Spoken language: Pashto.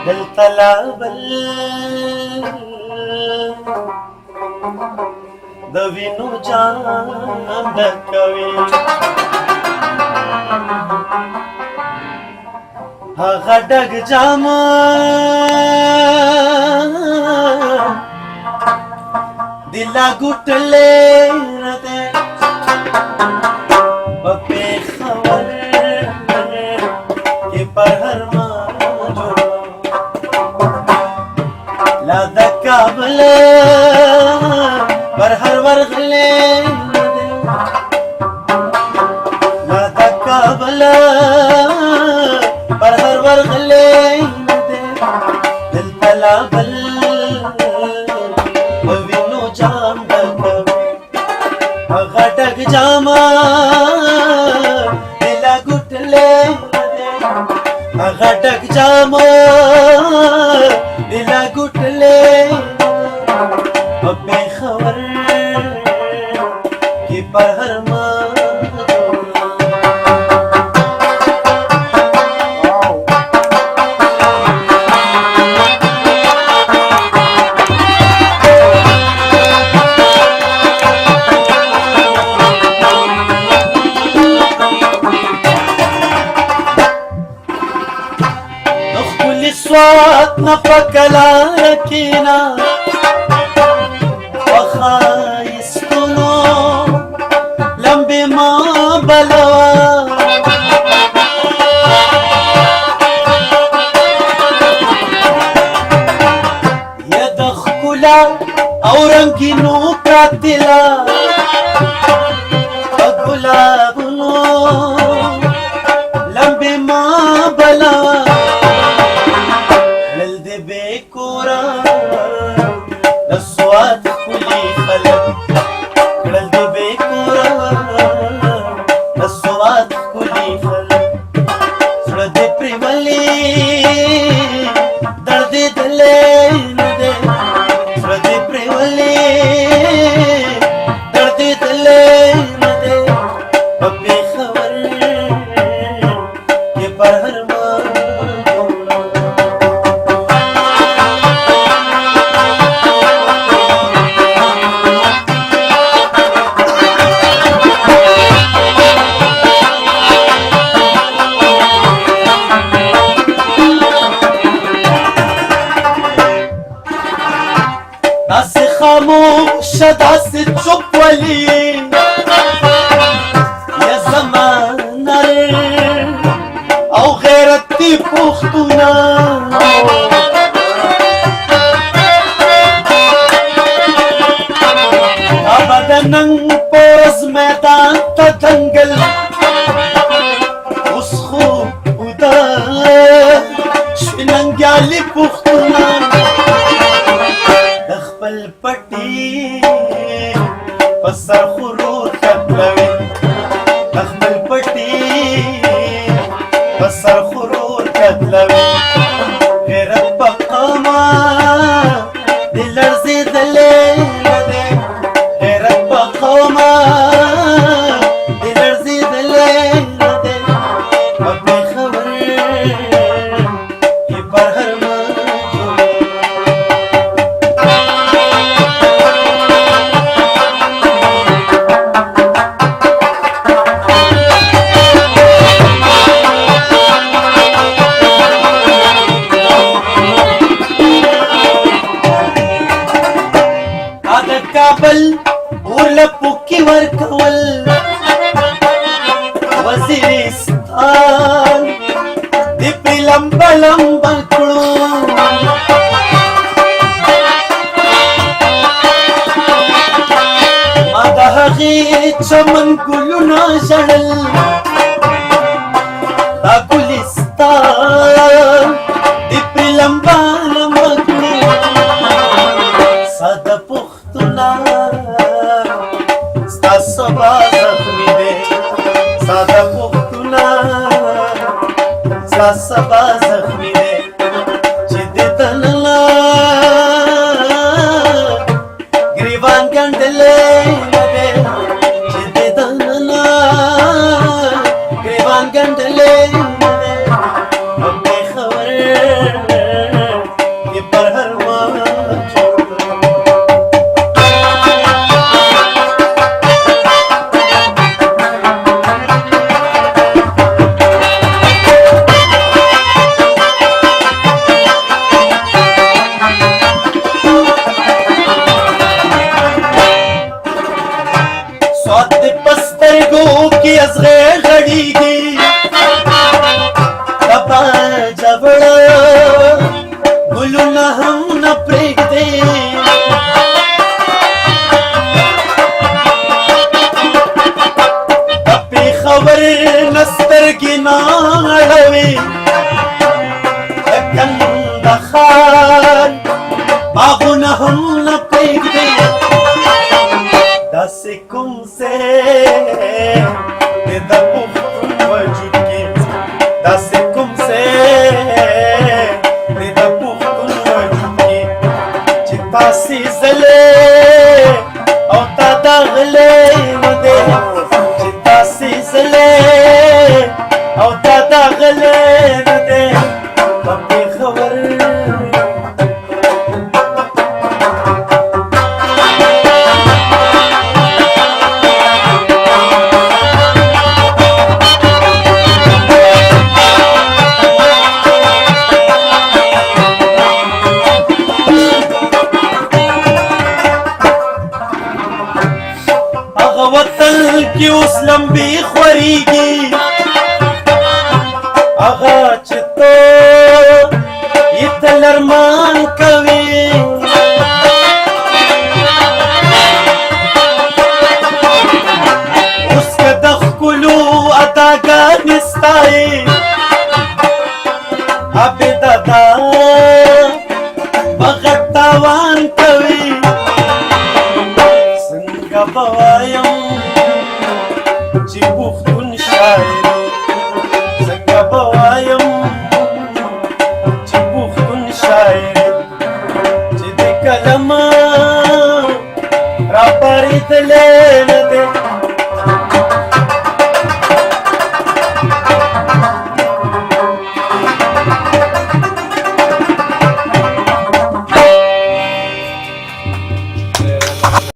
دلته لا بل د وینو جام ډکوي هغه ډک جام दिला गुटले रदे बपे खबर के परहर माजो लादा काबल परहर वर्गले लादा काबल परहर वर्गले दिल तला बल घटक जामा दिला गुटले घटक जामा दिला गुटले अबे खबर की परहर صوت نفكلا ركينا وخايستنو لمبي ما بلوا يدخلا او رنگينو قاتلا وغلابنو لمبي ما بلوا بكورا الصوات كلي خلق كل بكورا الصوات كلي خلق سرد بريملي درد دلين دي سرد بريملي درد دلين دي ببي خبر के परहर داس خاموش داس چوپ ولی یا زمان او غیرتی پختونا ابدنن پوز میدان تا دنگل اس خوب بودا شننگالی پختونا الپٹی پسر خرور کتلوی تخمل پٹی پسر خرور کتلوی غیرت بقاما دلرزی دلیل دے غیرت بقاما دلرزی دلیل دے اپنی خبر یہ پرہر काबल उलपुकी वर्कवल वजीरिस्तान दिपी लंबा लंबा कुळू मदहगी चमन गुलुना जड़ल दा गुलिस्तान दिपी लंबा लंबा कुळू सदा ستا سبا زخمی دے سادا پختونا ستا سبا زخمی دے چی دے تنلا گریوان گنڈلے دے چی دے تنلا گریوان گنڈلے دے اب بے خبر जवळ ګلونه هم نه پرېږدې د پېښور نه سترګې نه اړوې د کندهار باغونه هم نه پرېږدې داسې کوم ځای د د پښتون وجود کې داسې کوم ځای د د پښتون وجود کې چې تاسې ځلې او تا دغلې نه دی چې تاسې ځلې او تا دغلې نه دی په پېښور وطن کی اوس لمبي خوريږي هغه چې تو یې تل ارمان کوي اوس که د ښکلو اداګانې ستایي عابده بغت تاوان کوي څنګه به وایم چې پښتون شاعر څنګه به وایم چې پښتون شاعر چې د کلمه را پارېدلی نه دی